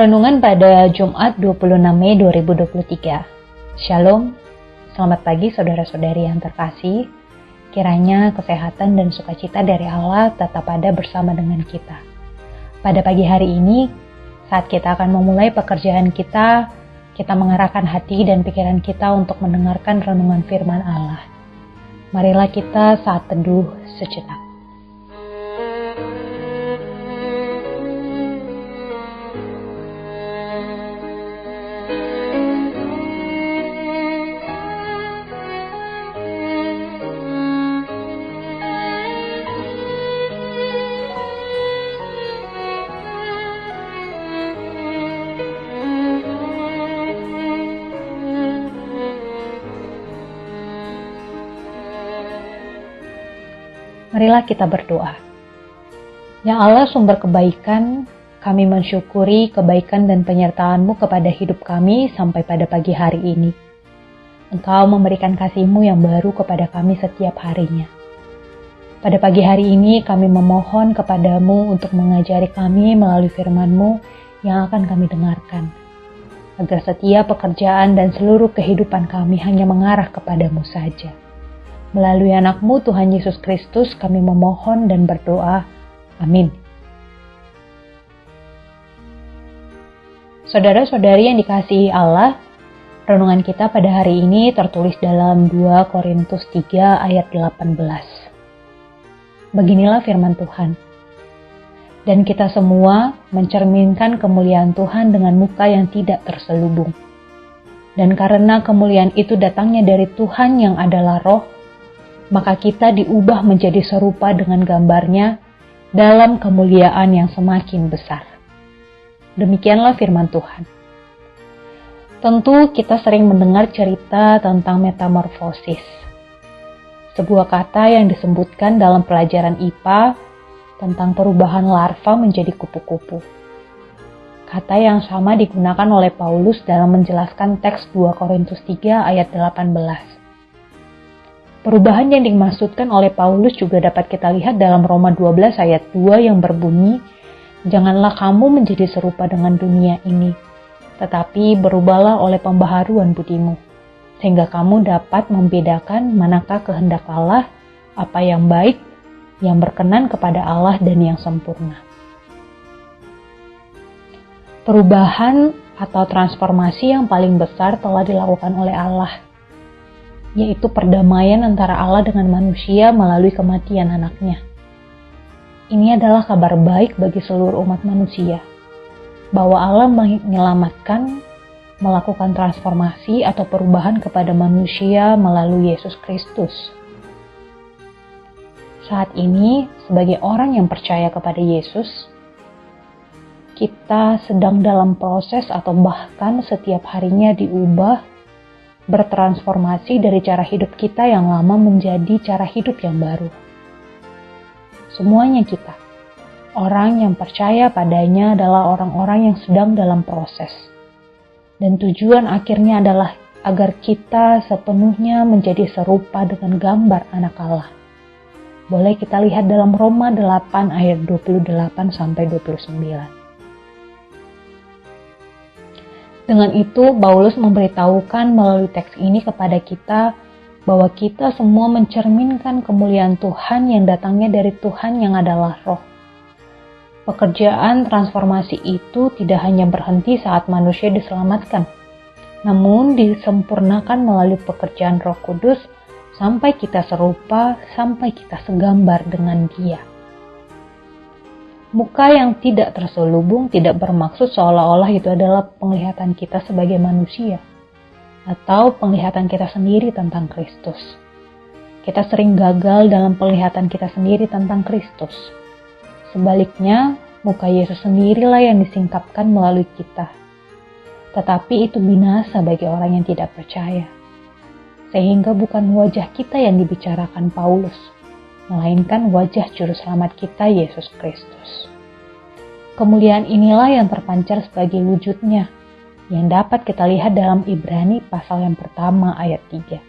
Renungan pada Jumat 26 Mei 2023. Shalom, selamat pagi saudara-saudari yang terkasih. Kiranya kesehatan dan sukacita dari Allah tetap ada bersama dengan kita. Pada pagi hari ini, saat kita akan memulai pekerjaan kita mengarahkan hati dan pikiran kita untuk mendengarkan renungan firman Allah. Marilah kita saat teduh sejenak. Marilah kita berdoa. Ya Allah, sumber kebaikan, kami mensyukuri kebaikan dan penyertaan-Mu kepada hidup kami sampai pada pagi hari ini. Engkau memberikan kasih-Mu yang baru kepada kami setiap harinya. Pada pagi hari ini kami memohon kepada-Mu untuk mengajari kami melalui firman-Mu yang akan kami dengarkan. Agar setiap pekerjaan dan seluruh kehidupan kami hanya mengarah kepada-Mu saja. Melalui anak-Mu Tuhan Yesus Kristus kami memohon dan berdoa. Amin. Saudara-saudari yang dikasihi Allah, renungan kita pada hari ini tertulis dalam 2 Korintus 3 ayat 18. Beginilah firman Tuhan. Dan kita semua mencerminkan kemuliaan Tuhan dengan muka yang tidak terselubung. Dan karena kemuliaan itu datangnya dari Tuhan yang adalah Roh, maka kita diubah menjadi serupa dengan gambar-Nya dalam kemuliaan yang semakin besar. Demikianlah firman Tuhan. Tentu kita sering mendengar cerita tentang metamorfosis. Sebuah kata yang disebutkan dalam pelajaran IPA tentang perubahan larva menjadi kupu-kupu. Kata yang sama digunakan oleh Paulus dalam menjelaskan teks 2 Korintus 3 ayat 18. Perubahan yang dimaksudkan oleh Paulus juga dapat kita lihat dalam Roma 12 ayat 2 yang berbunyi, "Janganlah kamu menjadi serupa dengan dunia ini, tetapi berubahlah oleh pembaharuan budimu, sehingga kamu dapat membedakan manakah kehendak Allah, apa yang baik, yang berkenan kepada Allah dan yang sempurna." Perubahan atau transformasi yang paling besar telah dilakukan oleh Allah, yaitu perdamaian antara Allah dengan manusia melalui kematian anaknya. Ini adalah kabar baik bagi seluruh umat manusia, bahwa Allah menyelamatkan, melakukan transformasi atau perubahan kepada manusia melalui Yesus Kristus. Saat ini, sebagai orang yang percaya kepada Yesus, kita sedang dalam proses atau bahkan setiap harinya diubah, bertransformasi dari cara hidup kita yang lama menjadi cara hidup yang baru. Semuanya kita, orang yang percaya padanya adalah orang-orang yang sedang dalam proses. Dan tujuan akhirnya adalah agar kita sepenuhnya menjadi serupa dengan gambar anak Allah. Boleh kita lihat dalam Roma 8 ayat 28-29. Dengan itu, Paulus memberitahukan melalui teks ini kepada kita bahwa kita semua mencerminkan kemuliaan Tuhan yang datangnya dari Tuhan yang adalah Roh. Pekerjaan transformasi itu tidak hanya berhenti saat manusia diselamatkan, namun disempurnakan melalui pekerjaan Roh Kudus sampai kita serupa, sampai kita segambar dengan Dia. Muka yang tidak terselubung tidak bermaksud seolah-olah itu adalah penglihatan kita sebagai manusia atau penglihatan kita sendiri tentang Kristus. Kita sering gagal dalam penglihatan kita sendiri tentang Kristus. Sebaliknya, muka Yesus sendirilah yang disingkapkan melalui kita. Tetapi itu binasa bagi orang yang tidak percaya. Sehingga bukan wajah kita yang dibicarakan Paulus, melainkan wajah juru selamat kita, Yesus Kristus. Kemuliaan inilah yang terpancar sebagai wujudnya, yang dapat kita lihat dalam Ibrani pasal yang pertama ayat 3.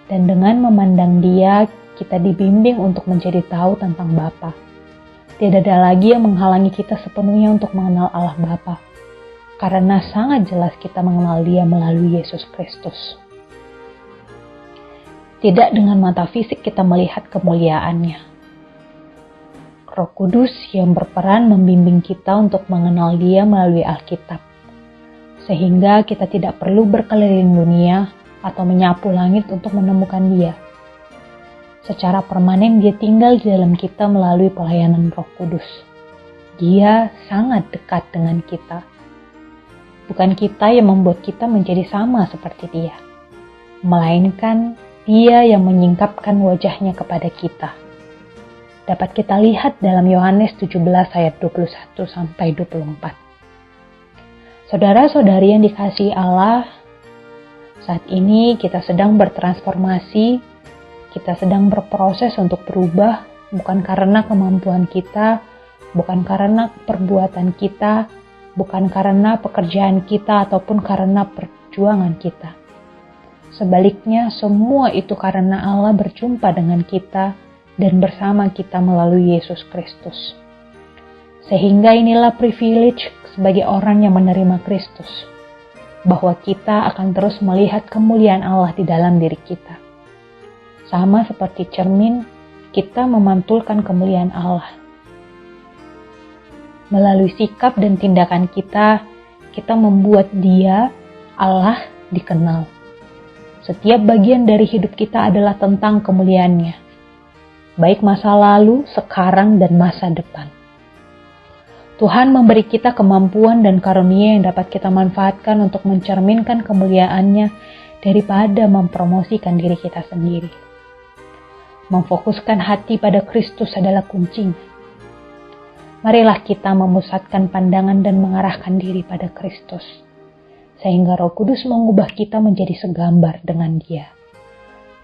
Dan dengan memandang Dia, kita dibimbing untuk menjadi tahu tentang Bapa. Tidak ada lagi yang menghalangi kita sepenuhnya untuk mengenal Allah Bapa. karena sangat jelas kita mengenal Dia melalui Yesus Kristus. Tidak dengan mata fisik kita melihat kemuliaan-Nya. Roh Kudus yang berperan membimbing kita untuk mengenal Dia melalui Alkitab, sehingga kita tidak perlu berkeliling dunia atau menyapu langit untuk menemukan Dia. Secara permanen Dia tinggal di dalam kita melalui pelayanan Roh Kudus. Dia sangat dekat dengan kita. Bukan kita yang membuat kita menjadi sama seperti Dia, melainkan Dia yang menyingkapkan wajahnya kepada kita. Dapat kita lihat dalam Yohanes 17 ayat 21-24. Saudara-saudari yang dikasihi Allah, saat ini kita sedang bertransformasi, kita sedang berproses untuk berubah, bukan karena kemampuan kita, bukan karena perbuatan kita, bukan karena pekerjaan kita ataupun karena perjuangan kita. Sebaliknya, semua itu karena Allah berjumpa dengan kita dan bersama kita melalui Yesus Kristus. Sehingga inilah privilege sebagai orang yang menerima Kristus, bahwa kita akan terus melihat kemuliaan Allah di dalam diri kita. Sama seperti cermin, kita memantulkan kemuliaan Allah. Melalui sikap dan tindakan kita membuat Dia, Allah, dikenal. Setiap bagian dari hidup kita adalah tentang kemuliaan-Nya, baik masa lalu, sekarang, dan masa depan. Tuhan memberi kita kemampuan dan karunia yang dapat kita manfaatkan untuk mencerminkan kemuliaan-Nya daripada mempromosikan diri kita sendiri. Memfokuskan hati pada Kristus adalah kuncinya. Marilah kita memusatkan pandangan dan mengarahkan diri pada Kristus, sehingga Roh Kudus mengubah kita menjadi segambar dengan Dia.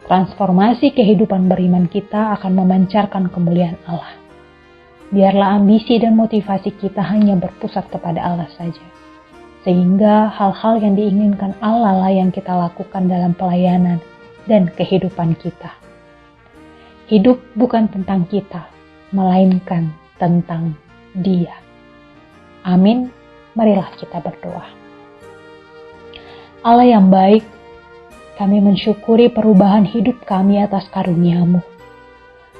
Transformasi kehidupan beriman kita akan memancarkan kemuliaan Allah. Biarlah ambisi dan motivasi kita hanya berpusat kepada Allah saja, sehingga hal-hal yang diinginkan Allah lah yang kita lakukan dalam pelayanan dan kehidupan kita. Hidup bukan tentang kita, melainkan tentang Dia. Amin. Marilah kita berdoa. Allah yang baik, kami mensyukuri perubahan hidup kami atas karunia-Mu.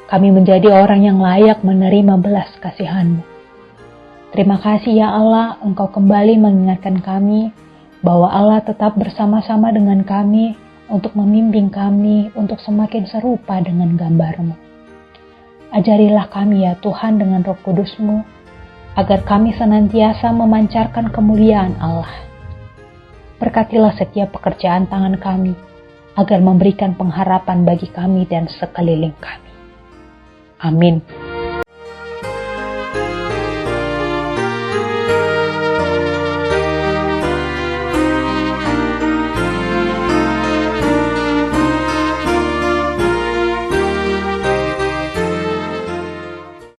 Kami menjadi orang yang layak menerima belas kasihan-Mu. Terima kasih ya Allah, Engkau kembali mengingatkan kami bahwa Allah tetap bersama-sama dengan kami untuk membimbing kami untuk semakin serupa dengan gambar-Mu. Ajarilah kami ya Tuhan dengan Roh Kudus-Mu, agar kami senantiasa memancarkan kemuliaan Allah. Berkatilah setiap pekerjaan tangan kami, agar memberikan pengharapan bagi kami dan sekeliling kami. Amin.